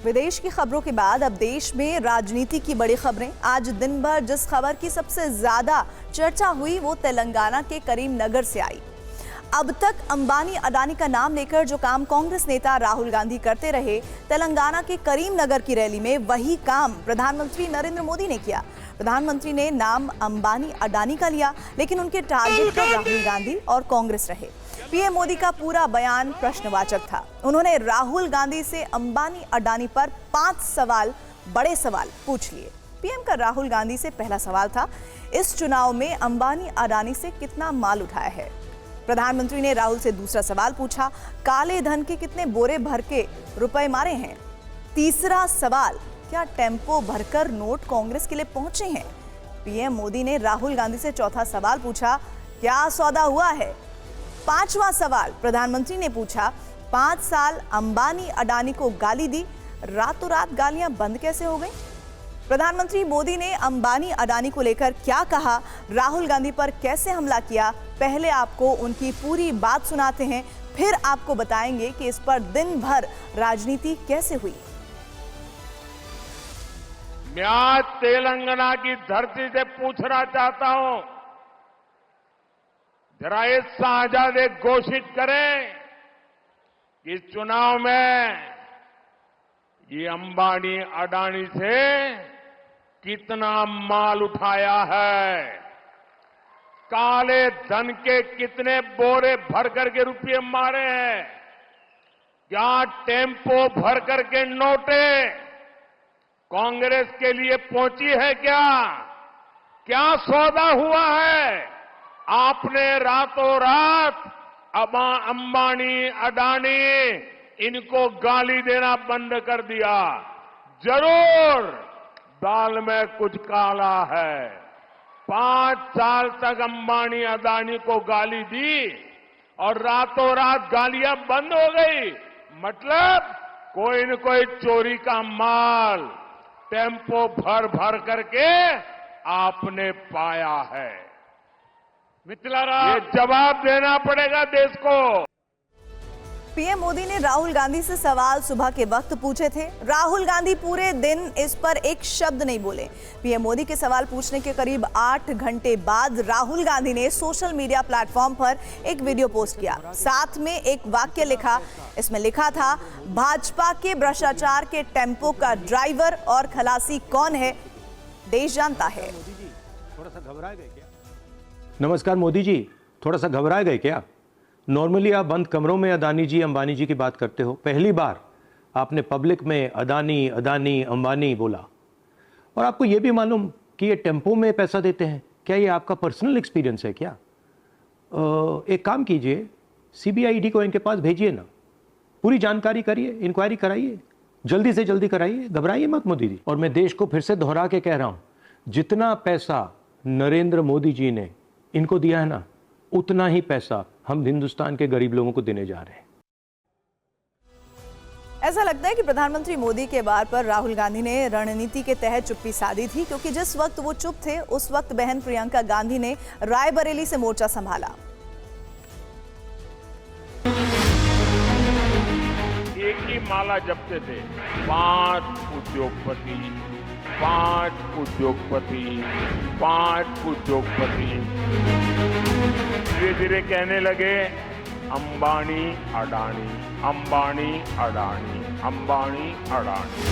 विदेश की खबरों के बाद अब देश में राजनीति की बड़ी खबरें। आज दिन भर जिस खबर की सबसे ज्यादा चर्चा हुई वो तेलंगाना के करीमनगर से आई। अब तक अंबानी अडानी का नाम लेकर जो काम कांग्रेस नेता राहुल गांधी करते रहे, तेलंगाना के करीमनगर की रैली में वही काम प्रधानमंत्री नरेंद्र मोदी ने किया। प्रधानमंत्री ने नाम अंबानी अडानी का लिया, लेकिन उनके टारगेट पर राहुल गांधी और कांग्रेस रहे। पीएम मोदी का पूरा बयान प्रश्नवाचक था। उन्होंने राहुल गांधी से अंबानी अडानी पर 5 बड़े सवाल पूछ लिए। पीएम का राहुल गांधी से पहला सवाल था, इस चुनाव में अंबानी अडानी से कितना माल उठाया है। प्रधानमंत्री ने राहुल से दूसरा सवाल पूछा, काले धन के कितने बोरे भर के रुपए मारे हैं। तीसरा सवाल, क्या टेम्पो भरकर नोट कांग्रेस के लिए पहुंचे हैं। पीएम मोदी ने राहुल गांधी से चौथा सवाल पूछा, क्या सौदा हुआ है। पांचवा सवाल प्रधानमंत्री ने पूछा, 5 साल अंबानी अडानी को गाली दी, रातों रात गालियां बंद कैसे हो गई। प्रधानमंत्री मोदी ने अंबानी अडानी को लेकर क्या कहा, राहुल गांधी पर कैसे हमला किया। पहले आपको उनकी पूरी बात सुनाते हैं, फिर आपको बताएंगे कि इस पर दिन भर राजनीति कैसे हुई। मैं आज तेलंगाना की धरती से पूछना चाहता हूं, जरा ये साझाद घोषित करें कि इस चुनाव में ये अंबानी अडानी से कितना माल उठाया है। काले धन के कितने बोरे भर करके रुपये मारे हैं। क्या टेम्पो भर करके नोटे कांग्रेस के लिए पहुंची है। क्या सौदा हुआ है। आपने रातों रात अंबानी अडानी इनको गाली देना बंद कर दिया। जरूर दाल में कुछ काला है। 5 साल तक अंबानी अडानी को गाली दी और रातों रात गालियां बंद हो गई। मतलब कोई न कोई चोरी का माल टेम्पो भर भर करके आपने पाया है। ये जवाब देना पड़ेगा देश को। पीएम मोदी ने राहुल गांधी से सवाल सुबह के वक्त पूछे थे। राहुल गांधी पूरे दिन इस पर एक शब्द नहीं बोले। पीएम मोदी के सवाल पूछने के करीब 8 घंटे बाद राहुल गांधी ने सोशल मीडिया प्लेटफॉर्म पर एक वीडियो पोस्ट किया। साथ में एक वाक्य लिखा। इसमें लिखा था, भाजपा के भ्रष्टाचार के टेम्पो का ड्राइवर और खलासी कौन है, देश जानता है। थोड़ा सा घबरा गए क्या? नमस्कार मोदी जी, थोड़ा सा घबरा गए क्या? नॉर्मली आप बंद कमरों में अडानी जी अंबानी जी की बात करते हो। पहली बार आपने पब्लिक में अडानी अडानी अंबानी बोला। और आपको यह भी मालूम कि ये टेम्पो में पैसा देते हैं। क्या ये आपका पर्सनल एक्सपीरियंस है क्या? एक काम कीजिए, सीबीआईडी को इनके पास भेजिए ना, पूरी जानकारी करिए, इंक्वायरी कराइए, जल्दी से जल्दी कराइए, घबराइए मत मोदी जी। और मैं देश को फिर से दोहरा के कह रहा हूं, जितना पैसा नरेंद्र मोदी जी ने इनको दिया है ना, उतना ही पैसा हम हिंदुस्तान के गरीब लोगों को देने जा रहे हैं। ऐसा लगता है कि प्रधानमंत्री मोदी के बार पर राहुल गांधी ने रणनीति के तहत चुप्पी साधी थी, क्योंकि जिस वक्त वो चुप थे उस वक्त बहन प्रियंका गांधी ने रायबरेली से मोर्चा संभाला। एक ही माला जपते थे, 5 उद्योगपति, 5 उद्योगपति, 5 उद्योगपति। धीरे धीरे कहने लगे, अंबानी अडानी, अंबानी अडानी, अंबानी अडानी।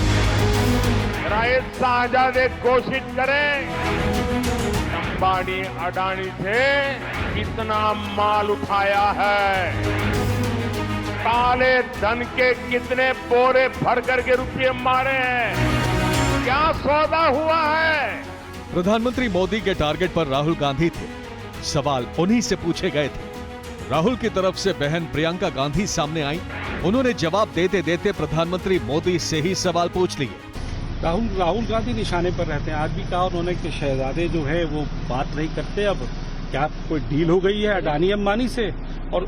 जरा ये साझाद घोषित करें, अंबानी अडानी से कितना माल उठाया है। काले धन के कितने बोरे भर करके रुपये मारे हैं। क्या सौदा हुआ है। प्रधानमंत्री मोदी के टारगेट पर राहुल गांधी थे। सवाल उन्हीं से पूछे गए थे। राहुल की तरफ से बहन प्रियंका गांधी सामने आई। उन्होंने जवाब देते देते प्रधानमंत्री मोदी से ही सवाल पूछ लिए। राहुल गांधी निशाने पर रहते हैं। आज भी कहा उन्होंने कि शहजादे जो है वो बात नहीं करते। अब क्या कोई डील हो गई है अडानी अंबानी से, और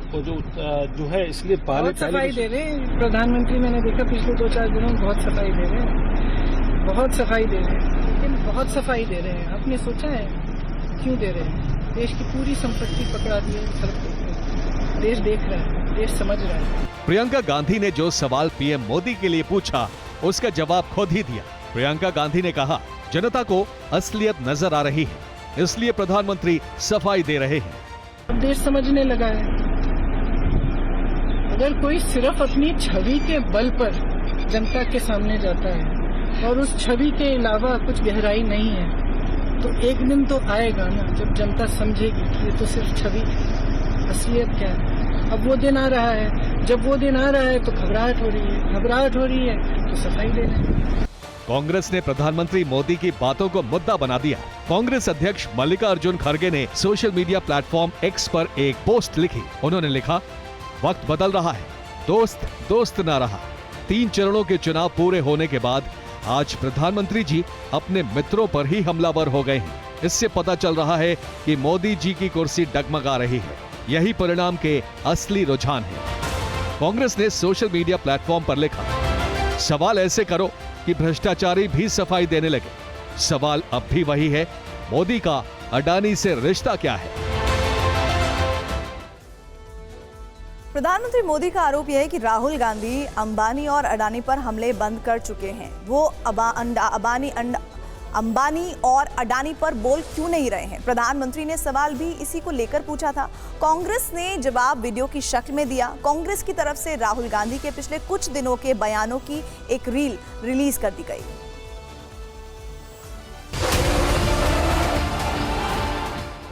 जो है इसलिए बहुत सफाई दे रहे हैं प्रधानमंत्री। मैंने देखा पिछले 2-4 दिनों में बहुत सफाई दे रहे हैं, बहुत सफाई दे रहे हैं, लेकिन बहुत सफाई दे रहे हैं। आपने सोचा है क्यों दे रहे हैं? देश की पूरी संपत्ति पकड़ा दी है सड़क पे। देश देख रहा है, देश समझ रहा है। प्रियंका गांधी ने जो सवाल पीएम मोदी के लिए पूछा, उसका जवाब खुद ही दिया। प्रियंका गांधी ने कहा, जनता को असलियत नजर आ रही है, इसलिए प्रधानमंत्री सफाई दे रहे हैं। अब देश समझने लगा है, अगर कोई सिर्फ अपनी छवि के बल पर जनता के सामने जाता है और उस छवि के अलावा कुछ गहराई नहीं है, तो एक दिन तो आएगा ना जब जनता समझेगी कि ये तो सिर्फ छवि है, असलियत क्या है। अब वो दिन आ रहा है, जब वो दिन आ रहा है तो घबराहट हो रही है, घबराहट हो रही है तो सफाई दे रहे हैं। कांग्रेस ने प्रधानमंत्री मोदी की बातों को मुद्दा बना दिया। कांग्रेस अध्यक्ष मल्लिकार्जुन खड़गे ने सोशल मीडिया प्लेटफॉर्म एक्स पर एक पोस्ट लिखी। उन्होंने लिखा, वक्त बदल रहा है, दोस्त दोस्त ना रहा। 3 चरणों के चुनाव पूरे होने के बाद आज प्रधानमंत्री जी अपने मित्रों पर ही हमलावर हो गए हैं। इससे पता चल रहा है कि मोदी जी की कुर्सी डगमगा रही है। यही परिणाम के असली रुझान है। कांग्रेस ने सोशल मीडिया प्लेटफॉर्म पर लिखा, सवाल ऐसे करो कि भ्रष्टाचारी भी सफाई देने लगे। सवाल अब भी वही है, मोदी का अडानी से रिश्ता क्या है? प्रधानमंत्री मोदी का आरोप यह है कि राहुल गांधी अंबानी और अडानी पर हमले बंद कर चुके हैं। वो अंबानी और अडानी पर बोल क्यों नहीं रहे हैं? प्रधानमंत्री ने सवाल भी इसी को लेकर पूछा था। कांग्रेस ने जवाब वीडियो की शक्ल में दिया। कांग्रेस की तरफ से राहुल गांधी के पिछले कुछ दिनों के बयानों की एक रील रिलीज कर दी गई।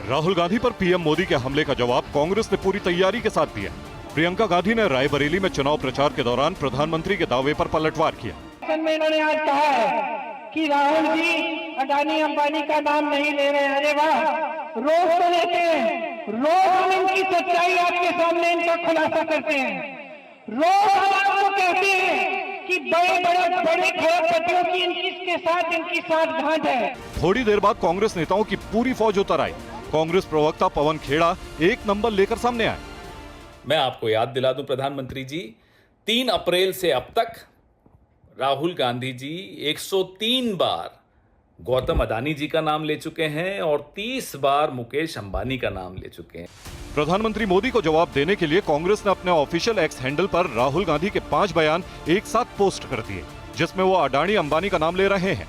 राहुल गांधी पर पीएम मोदी के हमले का जवाब कांग्रेस ने पूरी तैयारी के साथ दिया। प्रियंका गांधी ने रायबरेली में चुनाव प्रचार के दौरान प्रधानमंत्री के दावे पर पलटवार किया। इन्होंने आज कहा है कि राहुल जी अडानी अंबानी का नाम नहीं ले रहे हैं। अरे वाह, रोज तो लेते हैं, रोज हम इनकी सच्चाई आपके सामने इनका खुलासा करते हैं। रोज हम आपको कहते हैं कि बड़े खरबपतियों की इनके साथ गांठ है। थोड़ी देर बाद कांग्रेस नेताओं की पूरी फौज उतर आई। कांग्रेस प्रवक्ता पवन खेड़ा एक नंबर लेकर सामने आए। मैं आपको याद दिला दूं प्रधानमंत्री जी, 3 अप्रैल से अब तक राहुल गांधी जी 103 बार गौतम अडानी जी का नाम ले चुके हैं और 30 बार मुकेश अंबानी का नाम ले चुके हैं। प्रधानमंत्री मोदी को जवाब देने के लिए कांग्रेस ने अपने ऑफिशियल एक्स हैंडल पर राहुल गांधी के 5 बयान एक साथ पोस्ट कर दिए, जिसमें वो अडानी अंबानी का नाम ले रहे हैं।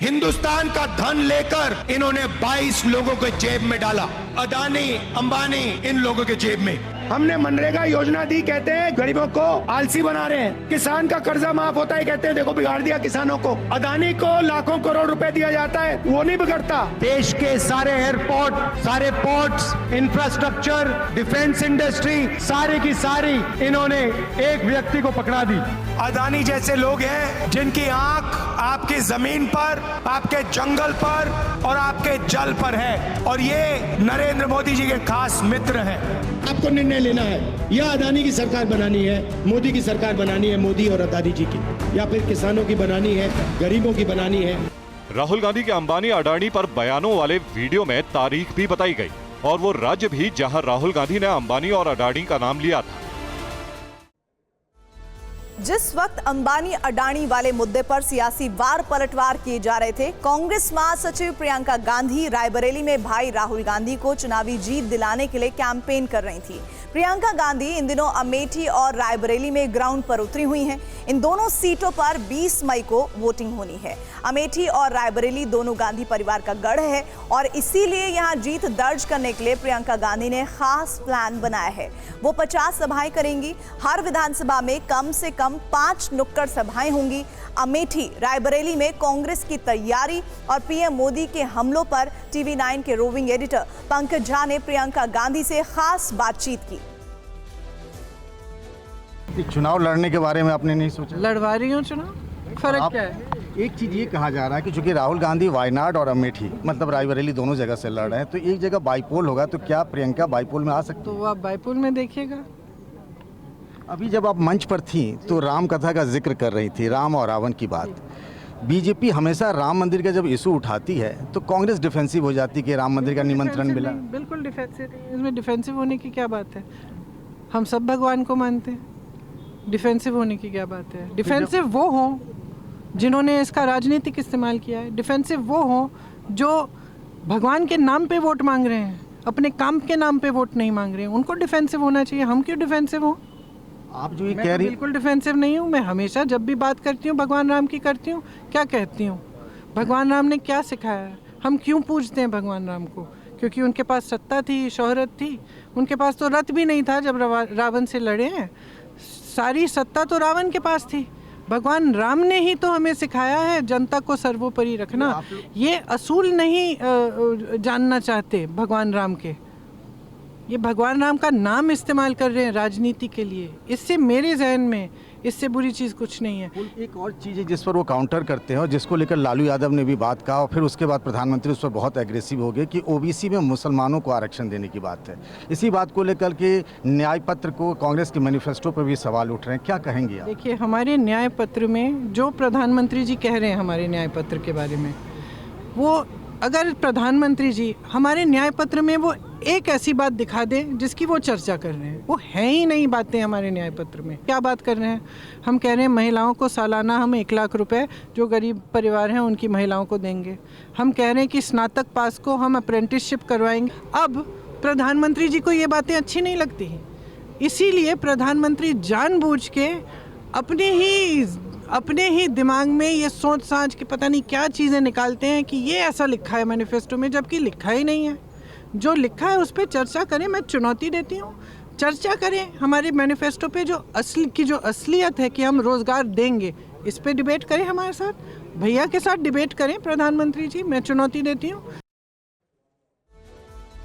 हिंदुस्तान का धन लेकर इन्होंने 22 लोगों के जेब में डाला। अडानी अंबानी इन लोगों के जेब में। हमने मनरेगा योजना दी, कहते हैं गरीबों को आलसी बना रहे हैं। किसान का कर्जा माफ होता है, कहते हैं देखो बिगाड़ दिया किसानों को। अडानी को लाखों करोड़ रुपए दिया जाता है, वो नहीं बिगड़ता। देश के सारे एयरपोर्ट, सारे पोर्ट्स, इंफ्रास्ट्रक्चर, डिफेंस इंडस्ट्री, सारी की सारी इन्होंने एक व्यक्ति को पकड़ा दी। अडानी जैसे लोग हैं जिनकी आंख आपकी जमीन पर, आपके जंगल पर और आपके जल पर है, और ये नरेंद्र मोदी जी के खास मित्र हैं। आपको निर्णय लेना है, या अडानी की सरकार बनानी है, मोदी की सरकार बनानी है, मोदी और अडानी जी की, या फिर किसानों की बनानी है, गरीबों की बनानी है। राहुल गांधी के अंबानी अडानी पर बयानों वाले वीडियो में तारीख भी बताई गई और वो राज्य भी जहां राहुल गांधी ने अंबानी और अडानी का नाम लिया था। जिस वक्त अंबानी अडानी वाले मुद्दे पर सियासी वार पलटवार किए जा रहे थे, कांग्रेस महासचिव प्रियंका गांधी रायबरेली में भाई राहुल गांधी को चुनावी जीत दिलाने के लिए कैंपेन कर रही थी। प्रियंका गांधी इन दिनों अमेठी और रायबरेली में ग्राउंड पर उतरी हुई हैं। इन दोनों सीटों पर 20 मई को वोटिंग होनी है। अमेठी और रायबरेली दोनों गांधी परिवार का गढ़ है और इसीलिए यहां जीत दर्ज करने के लिए प्रियंका गांधी ने खास प्लान बनाया है। वो 50 सभाएं करेंगी। हर विधानसभा में कम से कम 5 नुक्कड़ सभाएं होंगी। अमेठी रायबरेली में कांग्रेस की तैयारी और पीएम मोदी के हमलों पर TV9 के रोविंग एडिटर पंकज झा ने प्रियंका गांधी से खास बातचीत की। चुनाव लड़ने के बारे में आपने नहीं सोचा? लड़वा रही हूँ चुनाव, फर्क क्या है? एक चीज़ ये कहा जा रहा है कि चूंकि राहुल गांधी वायनाड और अमेठी मतलब रायबरेली दोनों जगह से लड़ रहे हैं, तो एक जगह बाईपोल होगा, तो क्या प्रियंका बाईपोल में आ सकती? तो वो आप बाईपोल में देखिएगा। अभी जब आप मंच पर थी तो राम कथा का जिक्र कर रही थी, राम और रावण की बात। बीजेपी हमेशा राम मंदिर का जब इशू उठाती है तो कांग्रेस डिफेंसिव हो जाती है कि राम मंदिर का निमंत्रण मिला। बिल्कुल डिफेंसिव, इसमें डिफेंसिव होने की क्या बात है? हम सब भगवान को मानते हैं, डिफेंसिव होने की क्या बात है? डिफेंसिव वो हों जिन्होंने इसका राजनीतिक इस्तेमाल किया है। डिफेंसिव वो हों जो भगवान के नाम पे वोट मांग रहे हैं, अपने काम के नाम पे वोट नहीं मांग रहे हैं, उनको डिफेंसिव होना चाहिए। हम क्यों डिफेंसिव हों? आप जो ये मैं कह रही बिल्कुल डिफेंसिव नहीं हूँ। मैं हमेशा जब भी बात करती हूँ भगवान राम की करती हूँ। क्या कहती हूँ, भगवान राम ने क्या सिखाया है? हम क्यों पूजते हैं भगवान राम को? क्योंकि उनके पास सत्ता थी, शोहरत थी। उनके पास तो रथ भी नहीं था जब रावण से लड़े हैं। सारी सत्ता तो रावण के पास थी। भगवान राम ने ही तो हमें सिखाया है जनता को सर्वोपरि रखना। ये असूल नहीं जानना चाहते भगवान राम के। ये भगवान राम का नाम इस्तेमाल कर रहे हैं राजनीति के लिए। इससे मेरे जहन में इससे बुरी चीज़ कुछ नहीं है। एक और चीज़ है जिस पर वो काउंटर करते हैं और जिसको लेकर लालू यादव ने भी बात कहा और फिर उसके बाद प्रधानमंत्री उस पर बहुत एग्रेसिव हो गए कि ओबीसी में मुसलमानों को आरक्षण देने की बात है। इसी बात को लेकर के न्याय पत्र को कांग्रेस के मैनिफेस्टो पर भी सवाल उठ रहे हैं, क्या कहेंगे आप? देखिए, हमारे न्याय पत्र में जो प्रधानमंत्री जी कह रहे हैं हमारे न्याय पत्र के बारे में, वो अगर प्रधानमंत्री जी हमारे न्याय पत्र में वो एक ऐसी बात दिखा दें जिसकी वो चर्चा कर रहे हैं, वो है ही नहीं बातें हमारे न्याय पत्र में। क्या बात कर रहे हैं? हम कह रहे हैं महिलाओं को सालाना हम 1 लाख रुपए जो गरीब परिवार हैं उनकी महिलाओं को देंगे। हम कह रहे हैं कि स्नातक पास को हम अप्रेंटिसशिप करवाएंगे। अब प्रधानमंत्री जी को ये बातें अच्छी नहीं लगती हैं, इसीलिए प्रधानमंत्री जानबूझ के अपने ही दिमाग में ये सोच साझ के पता नहीं क्या चीज़ें निकालते हैं कि ये ऐसा लिखा है मैनिफेस्टो में, जबकि लिखा ही नहीं है। जो लिखा है उस पर चर्चा करें। मैं चुनौती देती हूँ, चर्चा करें हमारे मैनिफेस्टो पे। जो असलियत है कि हम रोज़गार देंगे, इस पे डिबेट करें हमारे साथ, भैया के साथ डिबेट करें प्रधानमंत्री जी। मैं चुनौती देती हूँ।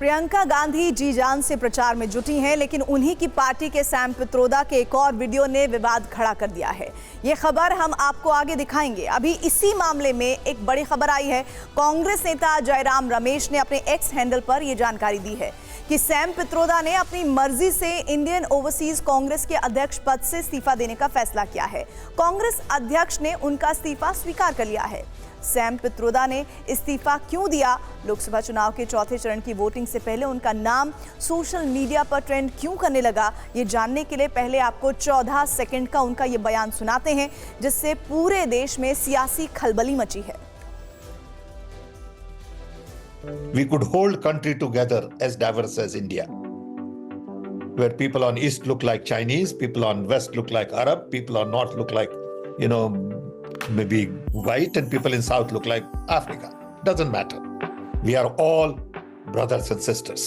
प्रियंका गांधी जी जान से प्रचार में जुटी हैं, लेकिन उन्हीं की पार्टी के सैम पित्रोदा के एक और वीडियो ने विवाद खड़ा कर दिया है। ये खबर हम आपको आगे दिखाएंगे। अभी इसी मामले में एक बड़ी खबर आई है। कांग्रेस नेता जयराम रमेश ने अपने एक्स हैंडल पर यह जानकारी दी है कि सैम पित्रोदा ने अपनी मर्जी से इंडियन ओवरसीज कांग्रेस के अध्यक्ष पद से इस्तीफा देने का फैसला किया है। कांग्रेस अध्यक्ष ने उनका इस्तीफा स्वीकार कर लिया है। सैम पित्रोदा ने इस्तीफा क्यों दिया, लोकसभा चुनाव के चौथे चरण की वोटिंग से पहले उनका नाम सोशल मीडिया पर ट्रेंड क्यों करने लगा, ये जानने के लिए पहले आपको 14 सेकंड का उनका ये बयान सुनाते हैं, जिससे पूरे देश में सियासी खलबली मची है। We could hold country together as diverse as India, where people on east look like Chinese, people on west look like Arab, people on north look like, maybe white, and people in south look like Africa. Doesn't matter. We are all brothers and sisters.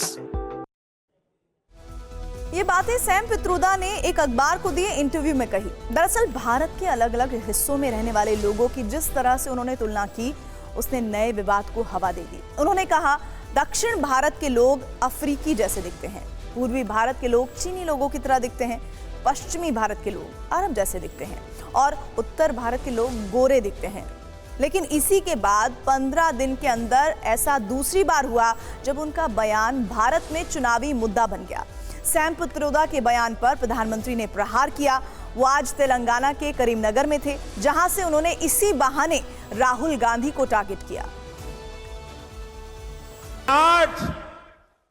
ये बातें Sam Pitroda ने एक अखबार को दिए interview में कही। दरअसल भारत के अलग अलग हिस्सों में रहने वाले लोगों की जिस तरह से उन्होंने तुलना की, उसने नए विवाद को हवा दे दी। उन्होंने कहा, दक्षिण भारत के लोग अफ्रीकी जैसे दिखते हैं, पूर्वी भारत के लोग चीनी लोगों की तरह दिखते हैं, पश्चिमी भारत के लोग अरब जैसे दिखते हैं और उत्तर भारत के लोग गोरे दिखते हैं। लेकिन इसी के बाद 15 दिन के अंदर ऐसा दूसरी बार हुआ जब उनका बयान भारत में चुनावी मुद्दा बन गया। सैम पित्रोदा के बयान पर प्रधानमंत्री ने प्रहार किया। वो आज तेलंगाना के करीमनगर में थे, जहां से उन्होंने इसी बहाने राहुल गांधी को टारगेट किया। आज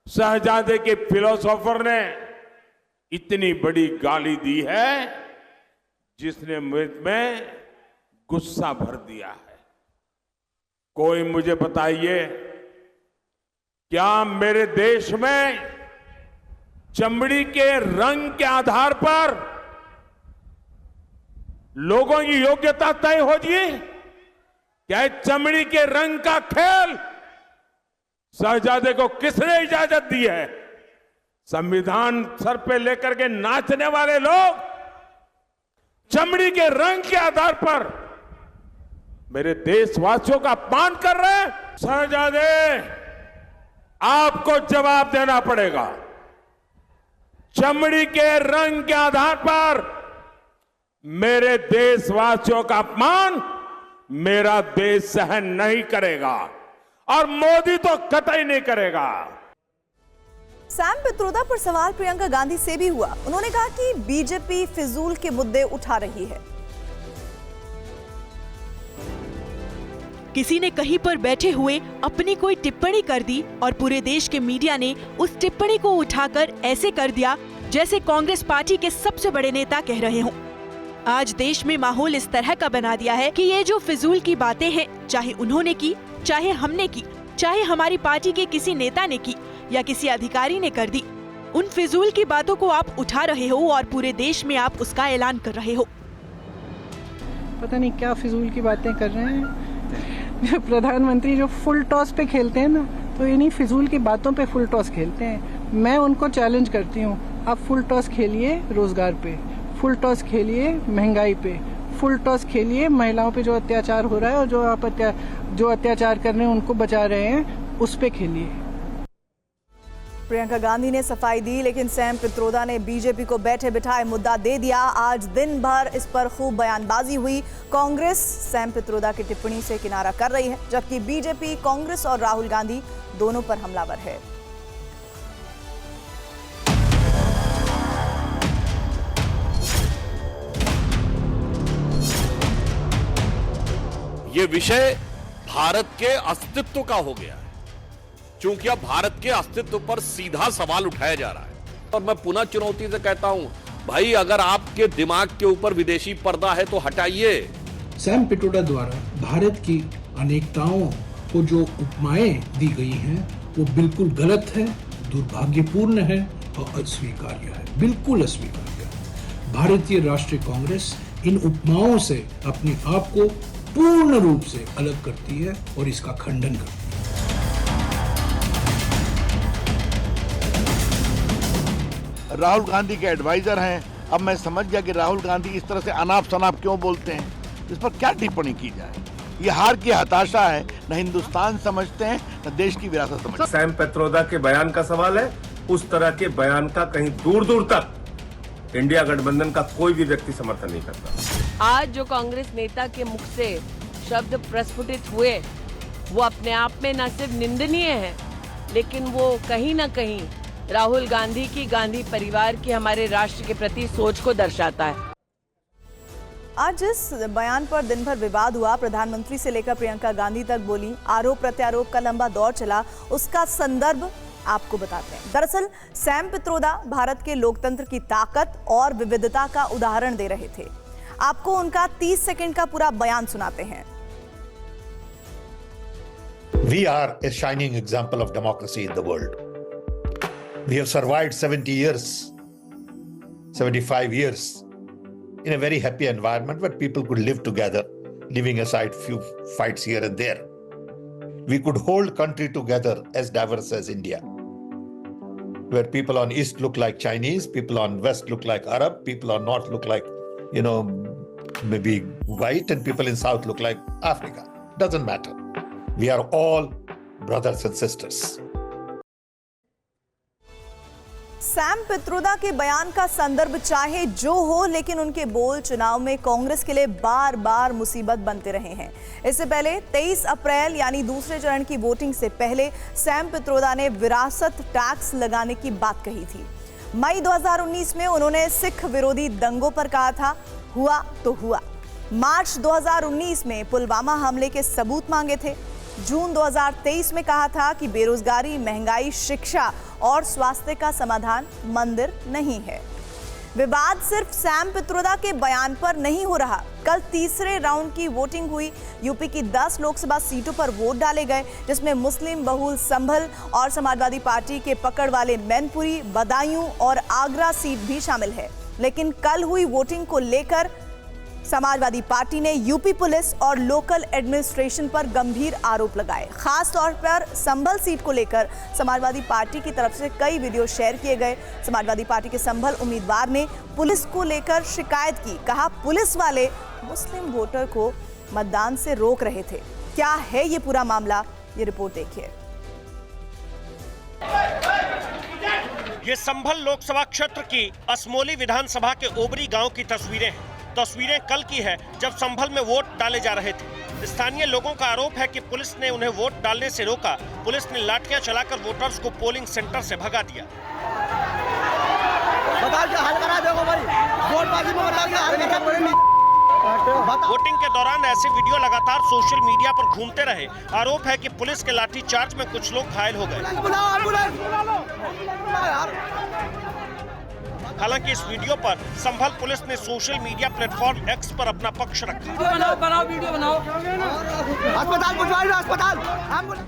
शहजादे के फिलोसोफर ने इतनी बड़ी गाली दी है जिसने में गुस्सा भर दिया है। कोई मुझे बताइए, क्या मेरे देश में चमड़ी के रंग के आधार पर लोगों की योग्यता तय हो जी? क्या चमड़ी के रंग का खेल शहजादे को किसने इजाजत दी है? संविधान सर पे लेकर के नाचने वाले लोग चमड़ी के रंग के आधार पर मेरे देशवासियों का अपमान कर रहे हैं। शहजादे, आपको जवाब देना पड़ेगा। चमड़ी के रंग के आधार पर मेरे देशवासियों का अपमान मेरा देश सहन नहीं करेगा और मोदी तो कतई नहीं करेगा। सैम पित्रोदा पर सवाल प्रियंका गांधी से भी हुआ। उन्होंने कहा कि बीजेपी फिजूल के मुद्दे उठा रही है। किसी ने कहीं पर बैठे हुए अपनी कोई टिप्पणी कर दी और पूरे देश के मीडिया ने उस टिप्पणी को उठाकर ऐसे कर दिया जैसे कांग्रेस पार्टी के सबसे बड़े नेता कह रहे हों। आज देश में माहौल इस तरह का बना दिया है कि ये जो फिजूल की बातें हैं, चाहे उन्होंने की, चाहे हमने की, चाहे हमारी पार्टी के किसी नेता ने की या किसी अधिकारी ने कर दी, उन फिजूल की बातों को आप उठा रहे हो और पूरे देश में आप उसका ऐलान कर रहे हो। पता नहीं क्या फिजूल की बातें कर रहे हैं। प्रधानमंत्री जो फुल टॉस पे खेलते हैं ना, तो इन्हीं फिजूल की बातों पे फुल टॉस खेलते हैं। मैं उनको चैलेंज करती हूँ, आप फुल टॉस खेलिए रोजगार पे, फुल टॉस खेलिए महंगाई पे, फुल टॉस खेलिए महिलाओं पे जो अत्याचार हो रहा है और जो आप जो अत्याचार कर रहे हैं उनको बचा रहे हैं, उस पे खेलिए। प्रियंका गांधी ने सफाई दी, लेकिन सैम पित्रोदा ने बीजेपी को बैठे बिठाए मुद्दा दे दिया। आज दिन भर इस पर खूब बयानबाजी हुई। कांग्रेस सैम पित्रोदा की टिप्पणी से किनारा कर रही है, जबकि बीजेपी, कांग्रेस और राहुल गांधी दोनों पर हमलावर है। ये विषय भारत के अस्तित्व का हो गया है, क्योंकि अब भारत के अस्तित्व पर सीधा सवाल उठाया जा रहा है। और मैं पुनः चुनौती से कहता हूं, भाई अगर आपके दिमाग के ऊपर विदेशी पर्दा है तो हटाइए। सैम पित्रोदा द्वारा भारत की अनेकताओं को जो उपमाएं दी गई हैं वो बिल्कुल गलत है, दुर्भाग्यपूर्ण है और अस्वीकार्य है, बिल्कुल अस्वीकार्य है। भारतीय राष्ट्रीय कांग्रेस इन उपमाओं से अपने आप को पूर्ण रूप से अलग करती है और इसका खंडन करती है। राहुल गांधी के एडवाइजर हैं। अब मैं समझ गया कि राहुल गांधी इस तरह से अनाप शनाप क्यों बोलते हैं, इस पर क्या टिप्पणी की जाए। ये हार की हताशा है, न हिंदुस्तान समझते हैं न देश की विरासत समझते हैं। सैम पित्रोदा के बयान का सवाल है, उस तरह के बयान का कहीं दूर दूर तक इंडिया गठबंधन का कोई भी व्यक्ति समर्थन नहीं करता। आज जो कांग्रेस नेता के मुख से शब्द प्रस्फुटित हुए वो अपने आप में न सिर्फ निंदनीय है, लेकिन वो कहीं न कहीं राहुल गांधी की, गांधी परिवार की, हमारे राष्ट्र के प्रति सोच को दर्शाता है। आज जिस बयान पर दिन भर विवाद हुआ, प्रधानमंत्री से लेकर प्रियंका गांधी तक बोली, आरोप प्रत्यारोप का लंबा दौर चला, उसका संदर्भ आपको बताते हैं। दरअसल सैम पित्रोदा भारत के लोकतंत्र की ताकत और विविधता का उदाहरण दे रहे थे। आपको उनका 30 सेकंड का पूरा बयान सुनाते हैं। We are a shining example of democracy in the world. We have survived 70 years, 75 years in a very happy environment where people could live together, leaving aside few fights here and there. We could hold country together as diverse as India, where people on East look like Chinese, people on West look like Arab, people on North look like, maybe white, and people in South look like Africa. Doesn't matter. We are all brothers and sisters. Sam Pitroda के बयान का संदर्भ चाहे जो हो, लेकिन उनके बोल चुनाव में कांग्रेस के लिए बार बार मुसीबत बनते रहे हैं। इससे पहले 23 अप्रैल यानी दूसरे चरण की वोटिंग से पहले सैम पित्रोदा ने विरासत टैक्स लगाने की बात कही थी। मई 2019 में उन्होंने सिख विरोधी दंगों पर कहा था, हुआ तो हुआ। मार्च 2019 में पुलवामा हमले के सबूत मांगे थे। जून 2023 में कहा था कि बेरोजगारी, महंगाई, शिक्षा और स्वास्थ्य का समाधान मंदिर नहीं है। विवाद सिर्फ सैम पित्रोदा के बयान पर नहीं हो रहा। कल तीसरे राउंड की वोटिंग हुई। यूपी की 10 लोकसभा सीटों पर वोट डाले गए, जिसमें मुस्लिम बहुल संभल और समाजवादी पार्टी के पकड़ वाले मैनपुरी, बदायूं और आगरा सीट भी शामिल है। लेकिन कल हुई वोटिंग को लेकर समाजवादी पार्टी ने यूपी पुलिस और लोकल एडमिनिस्ट्रेशन पर गंभीर आरोप लगाए। खास तौर पर संभल सीट को लेकर समाजवादी पार्टी की तरफ से कई वीडियो शेयर किए गए। समाजवादी पार्टी के संभल उम्मीदवार ने पुलिस को लेकर शिकायत की। कहा, पुलिस वाले मुस्लिम वोटर को मतदान से रोक रहे थे। क्या है ये पूरा मामला, ये रिपोर्ट देखिए। ये संभल लोकसभा क्षेत्र की असमोली विधानसभा के ओबरी गांव की तस्वीरें हैं। तस्वीरें कल की है, जब संभल में वोट डाले जा रहे थे। स्थानीय लोगों का आरोप है कि पुलिस ने उन्हें वोट डालने से रोका। पुलिस ने लाठियां चलाकर वोटर्स को पोलिंग सेंटर से भगा दिया। वोटिंग के दौरान ऐसे वीडियो लगातार सोशल मीडिया पर घूमते रहे। आरोप है कि पुलिस के लाठीचार्ज में कुछ लोग घायल हो गए। हालांकि इस वीडियो पर संभल पुलिस ने सोशल मीडिया प्लेटफॉर्म एक्स पर अपना पक्ष रखा। वीडियो बनाओ। अस्पताल।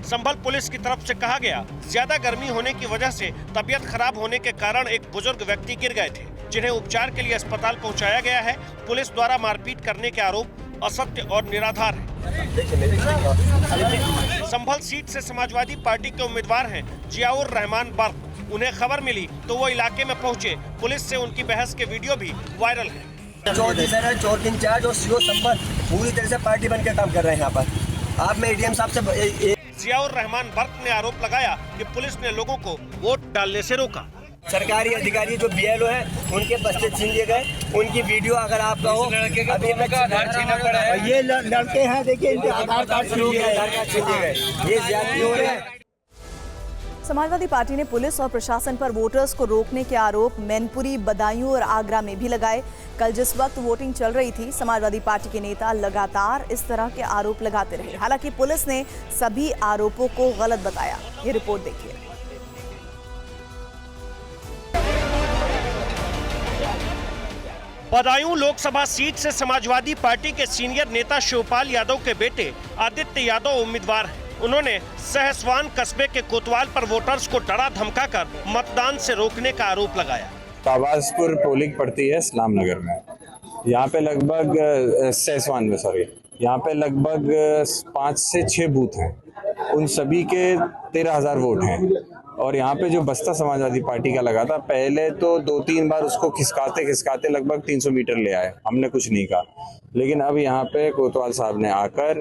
संभल पुलिस की तरफ से कहा गया, ज्यादा गर्मी होने की वजह से तबीयत खराब होने के कारण एक बुजुर्ग व्यक्ति गिर गए थे, जिन्हें उपचार के लिए अस्पताल पहुंचाया गया है। पुलिस द्वारा मारपीट करने के आरोप असत्य और निराधार है। संभल सीट से समाजवादी पार्टी के उम्मीदवार हैं जियाउर रहमान बर्क। उन्हें खबर मिली तो वो इलाके में पहुंचे। पुलिस से उनकी बहस के वीडियो भी वायरल है। चौकी इंचार्ज और सीओ संभल पूरी तरह से पार्टी बन के काम कर रहे हैं यहाँ पर। आप में एडीएम साहब से जियाउर रहमान बर्क ने आरोप लगाया कि पुलिस ने लोगों को वोट डालने से रोका। सरकारी अधिकारी जो बीएलओ है उनके बस्ते छीन लिए गए। उनकी वीडियो अगर आपका हो, अभी आधार छीना पड़ा है। ये लड़के हैं, देखिए इनके आधार कार्ड छीन लिए गए। ये ज्यादती हो रहा है। समाजवादी पार्टी ने पुलिस और प्रशासन पर वोटर्स को रोकने के आरोप मैनपुरी, बदायूं और आगरा में भी लगाए। कल जिस वक्त वोटिंग चल रही थी, समाजवादी पार्टी के नेता लगातार इस तरह के आरोप लगाते रहे। हालांकि पुलिस ने सभी आरोपों को गलत बताया। ये रिपोर्ट देखिए। बदायूं लोकसभा सीट से समाजवादी पार्टी के सीनियर नेता शिवपाल यादव के बेटे आदित्य यादव उम्मीदवार हैं। उन्होंने सहसवान कस्बे के कोतवाल पर वोटर्स को डरा धमकाकर मतदान से रोकने का आरोप लगाया। ताबासपुर पोलिंग पड़ती है इस्लाम नगर में। यहाँ पे लगभग सहसवान में यहाँ पे लगभग 5 से 6 बूथ हैं। उन सभी के 13,000 वोट हैं। और यहाँ पे जो बस्ता समाजवादी पार्टी का लगा था, पहले तो 2-3 बार उसको खिसकाते लगभग 300 मीटर ले आए। हमने कुछ नहीं कहा, लेकिन अब यहाँ पे कोतवाल साहब ने आकर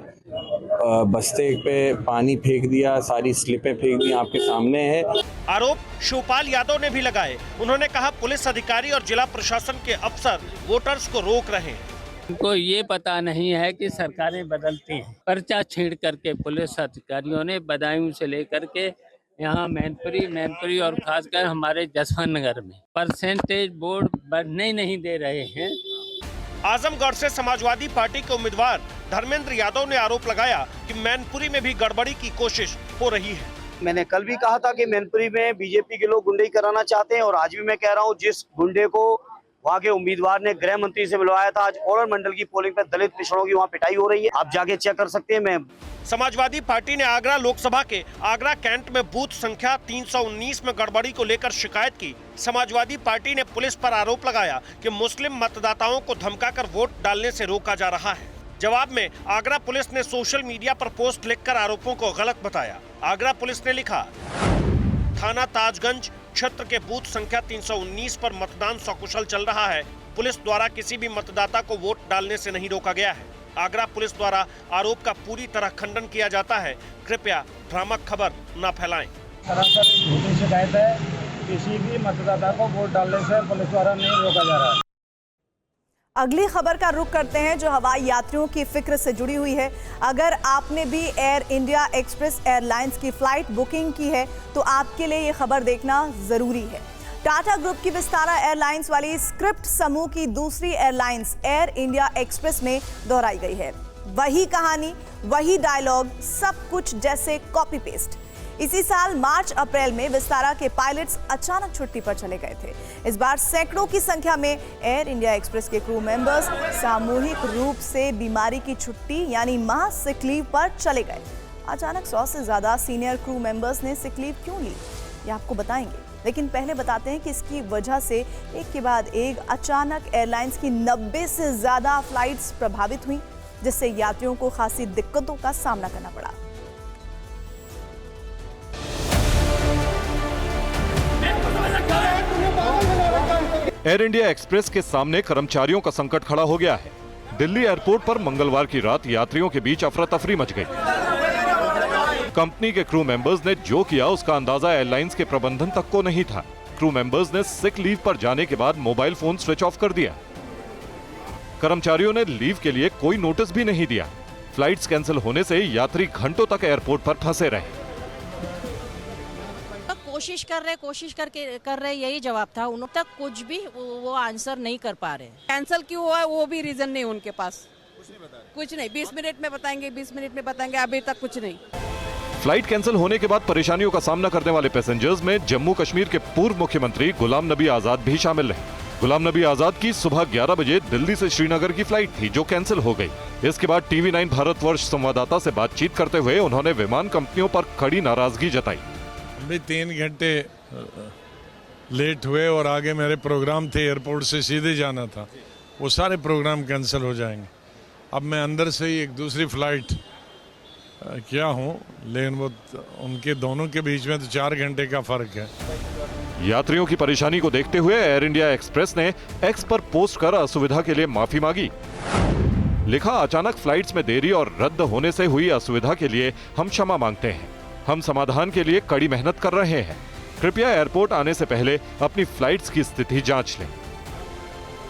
बस्ते पे पानी फेंक दिया, सारी स्लिपें फेंक दी, आपके सामने है। आरोप शिवपाल यादव ने भी लगाए। उन्होंने कहा, पुलिस अधिकारी और जिला प्रशासन के अफसर वोटर्स को रोक रहे हैं। उनको ये पता नहीं है कि सरकारें बदलती हैं। पर्चा छीड़ करके पुलिस अधिकारियों ने बदायूं से लेकर के यहाँ मैनपुरी और खासकर हमारे जसवंत नगर में परसेंटेज बोर्ड बढ़ने नहीं दे रहे हैं। आजमगढ़ से समाजवादी पार्टी के उम्मीदवार धर्मेंद्र यादव ने आरोप लगाया कि मैनपुरी में भी गड़बड़ी की कोशिश हो रही है। मैंने कल भी कहा था कि मैनपुरी में बीजेपी के लोग गुंडई कराना चाहते हैं, और आज भी मैं कह रहा हूँ, जिस गुंडे को वहाँ के उम्मीदवार ने गृह मंत्री से मिलवाया था, आज ओरल मंडल की पोलिंग पे दलित पिछड़ों की वहाँ पिटाई हो रही है। आप जाके चेक कर सकते हैं। मैं समाजवादी पार्टी ने आगरा लोकसभा के आगरा कैंट में बूथ संख्या 319 में गड़बड़ी को लेकर शिकायत की। समाजवादी पार्टी ने पुलिस पर आरोप लगाया कि मुस्लिम मतदाताओं को धमकाकर वोट डालने से रोका जा रहा है। जवाब में आगरा पुलिस ने सोशल मीडिया पर पोस्ट लिखकर आरोपों को गलत बताया। आगरा पुलिस ने लिखा, थाना ताजगंज क्षेत्र के बूथ संख्या 319 पर मतदान सकुशल चल रहा है। पुलिस द्वारा किसी भी मतदाता को वोट डालने से नहीं रोका गया है। आगरा पुलिस द्वारा आरोप का पूरी तरह खंडन किया जाता है। कृपया भ्रामक खबर न फैलाएं। सरासर झूठी शिकायत है। किसी भी मतदाता को वोट डालने से पुलिस द्वारा नहीं रोका जा रहा है। अगली खबर का रुख करते हैं, जो हवाई यात्रियों की फिक्र से जुड़ी हुई है। अगर आपने भी एयर इंडिया एक्सप्रेस एयरलाइंस की फ्लाइट बुकिंग की है तो आपके लिए ये खबर देखना जरूरी है। टाटा ग्रुप की विस्तारा एयरलाइंस वाली स्क्रिप्ट समूह की दूसरी एयरलाइंस एयर इंडिया एक्सप्रेस में दोहराई गई है। वही कहानी, वही डायलॉग, सब कुछ जैसे कॉपी पेस्ट। इसी साल मार्च अप्रैल में विस्तारा के पायलट्स अचानक छुट्टी पर चले गए थे। इस बार सैकड़ों की संख्या में एयर इंडिया एक्सप्रेस के क्रू मेंबर्स सामूहिक रूप से बीमारी की छुट्टी यानी मां सिक लीव पर चले गए। अचानक 100 से ज्यादा सीनियर क्रू मेंबर्स ने सिक लीव क्यों ली, ये आपको बताएंगे, लेकिन पहले बताते हैं कि इसकी वजह से एक के बाद एक अचानक एयरलाइंस की 90 से ज्यादा फ्लाइट्स प्रभावित हुई, जिससे यात्रियों को खासी दिक्कतों का सामना करना पड़ा। एयर इंडिया एक्सप्रेस के सामने कर्मचारियों का संकट खड़ा हो गया है। दिल्ली एयरपोर्ट पर मंगलवार की रात यात्रियों के बीच अफरा तफरी मच गई। कंपनी के क्रू मेंबर्स ने जो किया उसका अंदाजा एयरलाइंस के प्रबंधन तक को नहीं था। क्रू मेंबर्स ने सिक लीव पर जाने के बाद मोबाइल फोन स्विच ऑफ कर दिया। कर्मचारियों ने लीव के लिए कोई नोटिस भी नहीं दिया। फ्लाइट्स कैंसिल होने से यात्री घंटों तक एयरपोर्ट पर फंसे रहे। कोशिश कर रहे यही जवाब था। उन तक कुछ भी वो आंसर नहीं कर पा रहे। कैंसिल क्यों हुआ वो भी रीजन नहीं उनके पास। कुछ नहीं, 20 मिनट में बताएंगे, 20 मिनट में बताएंगे, अभी तक कुछ नहीं। फ्लाइट कैंसिल होने के बाद परेशानियों का सामना करने वाले पैसेंजर्स में जम्मू कश्मीर के पूर्व मुख्यमंत्री गुलाम नबी आजाद भी शामिल रहे। गुलाम नबी आजाद की सुबह 11 बजे दिल्ली से श्रीनगर की फ्लाइट थी जो कैंसिल हो गई। इसके बाद TV9 भारतवर्ष संवाददाता से बातचीत करते हुए उन्होंने विमान कंपनियों पर कड़ी नाराजगी जताई। 3 घंटे लेट हुए और आगे मेरे प्रोग्राम थे, एयरपोर्ट से सीधे जाना था, वो सारे प्रोग्राम कैंसिल हो जाएंगे। अब मैं अंदर से ही एक दूसरी फ्लाइट किया हूँ, लेकिन वो उनके दोनों के बीच में तो 4 घंटे का फर्क है। यात्रियों की परेशानी को देखते हुए एयर इंडिया एक्सप्रेस ने एक्स पर पोस्ट कर असुविधा के लिए माफी मांगी। लिखा, अचानक फ्लाइट्स में देरी और रद्द होने से हुई असुविधा के लिए हम क्षमा मांगते हैं। हम समाधान के लिए कड़ी मेहनत कर रहे हैं। कृपया एयरपोर्ट आने से पहले अपनी फ्लाइट्स की स्थिति जांच लें।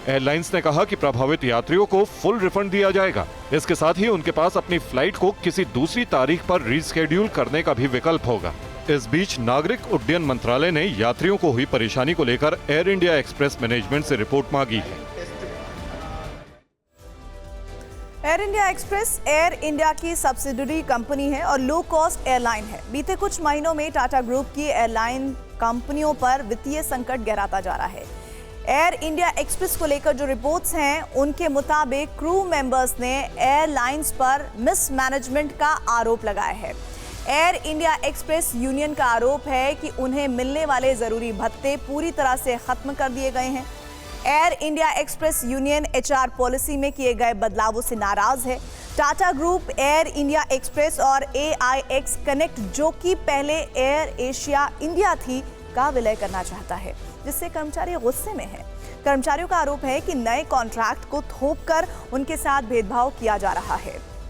एयरलाइंस ने कहा कि प्रभावित यात्रियों को फुल रिफंड दिया जाएगा। इसके साथ ही उनके पास अपनी फ्लाइट को किसी दूसरी तारीख पर रीशेड्यूल करने का भी विकल्प होगा। इस बीच नागरिक उड्डयन मंत्रालय ने यात्रियों को हुई परेशानी को लेकर एयर इंडिया एक्सप्रेस मैनेजमेंट से रिपोर्ट मांगी है। Air India express air India की सब्सिडियरी कंपनी है और लो कॉस्ट एयरलाइन है। बीते कुछ महीनों में टाटा ग्रुप की एयरलाइन कंपनियों पर वित्तीय संकट गहराता जा रहा है। एयर इंडिया एक्सप्रेस को लेकर जो रिपोर्ट्स हैं उनके मुताबिक क्रू मेंबर्स ने एयरलाइंस पर मिसमैनेजमेंट का आरोप लगाया है। एयर इंडिया एक्सप्रेस यूनियन का आरोप है कि उन्हें मिलने वाले जरूरी भत्ते पूरी तरह से खत्म कर दिए गए हैं। Air India express union HR policy में किए गए बदलावों से नाराज है। Tata group air India express और AIX कनेक्ट, जो कि पहले एयर एशिया इंडिया थी, का विलय करना चाहता है, जिससे कर्मचारी गुस्से में हैं। कर्मचारियों का आरोप है कि नए कॉन्ट्रैक्ट को थोपकर उनके साथ भेदभाव किया जा रहा है।